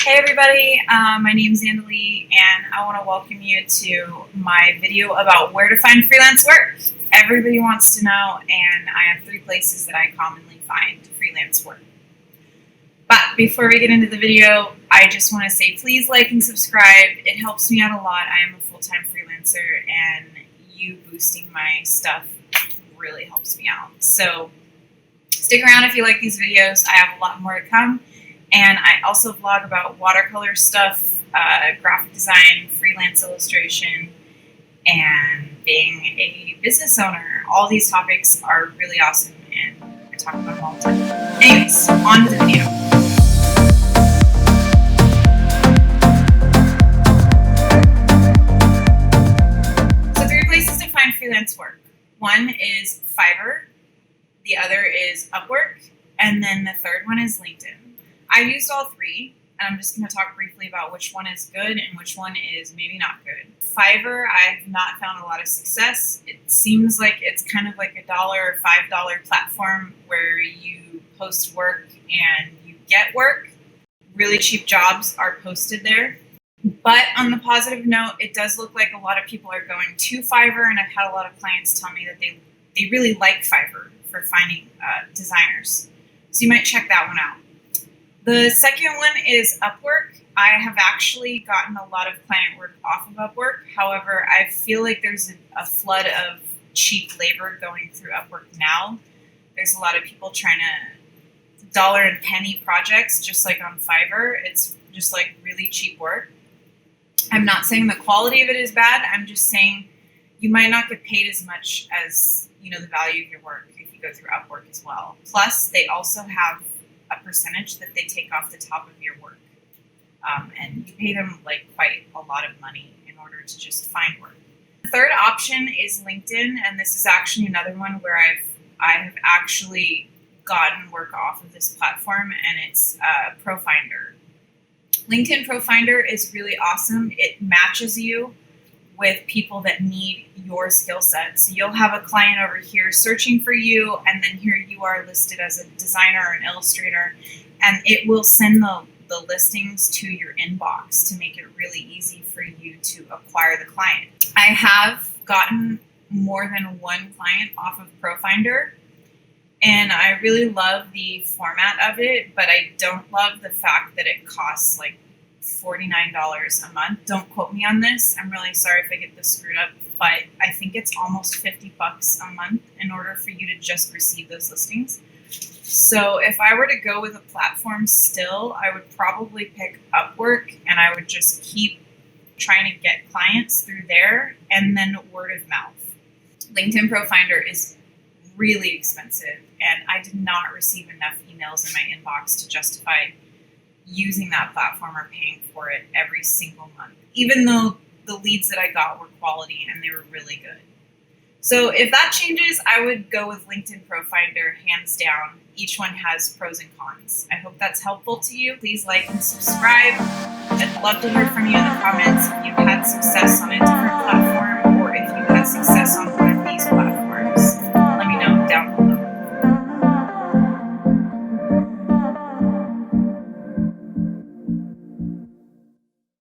Hey everybody, my name is Annalie and I want to welcome you to my video about where to find freelance work. Everybody wants to know, and I have 3 places that I commonly find freelance work. But before we get into the video, I just want to say please like and subscribe. It helps me out a lot. I am a full-time freelancer and you boosting my stuff really helps me out. So stick around if you like these videos. I have a lot more to come. And I also vlog about watercolor stuff, graphic design, freelance illustration, and being a business owner. All these topics are really awesome and I talk about them all the time. Anyways, on to the video. So 3 places to find freelance work. One is Fiverr, the other is Upwork, and then the third one is LinkedIn. I've used all 3, and I'm just going to talk briefly about which one is good and which one is maybe not good. Fiverr, I've not found a lot of success. It seems like it's kind of like $1 or $5 platform where you post work and you get work. Really cheap jobs are posted there. But on the positive note, it does look like a lot of people are going to Fiverr, and I've had a lot of clients tell me that they really like Fiverr for finding designers. So you might check that one out. The second one is Upwork. I have actually gotten a lot of client work off of Upwork. However, I feel like there's a flood of cheap labor going through Upwork now. There's a lot of people trying to dollar and penny projects, just like on Fiverr. It's just like really cheap work. I'm not saying the quality of it is bad. I'm just saying you might not get paid as much as, the value of your work if you go through Upwork as well. Plus, they also have a percentage that they take off the top of your work. And you pay them like quite a lot of money in order to just find work. The third option is LinkedIn, and this is actually another one where I have actually gotten work off of this platform, and it's ProFinder. LinkedIn ProFinder is really awesome. It matches you with people that need your skill set. So you'll have a client over here searching for you, and then here you are listed as a designer or an illustrator, and it will send the listings to your inbox to make it really easy for you to acquire the client. I have gotten more than 1 client off of ProFinder, and I really love the format of it, but I don't love the fact that it costs like $49 a month. Don't quote me on this. I'm really sorry if I get this screwed up, but I think it's almost $50 a month in order for you to just receive those listings. So if I were to go with a platform still, I would probably pick Upwork, and I would just keep trying to get clients through there and then word of mouth. LinkedIn ProFinder is really expensive, and I did not receive enough emails in my inbox to justify using that platform or paying for it every single month, even though the leads that I got were quality and they were really good. So if that changes, I would go with LinkedIn ProFinder, hands down. Each one has pros and cons. I hope that's helpful to you. Please like and subscribe. I'd love to hear from you in the comments if you've had success on it.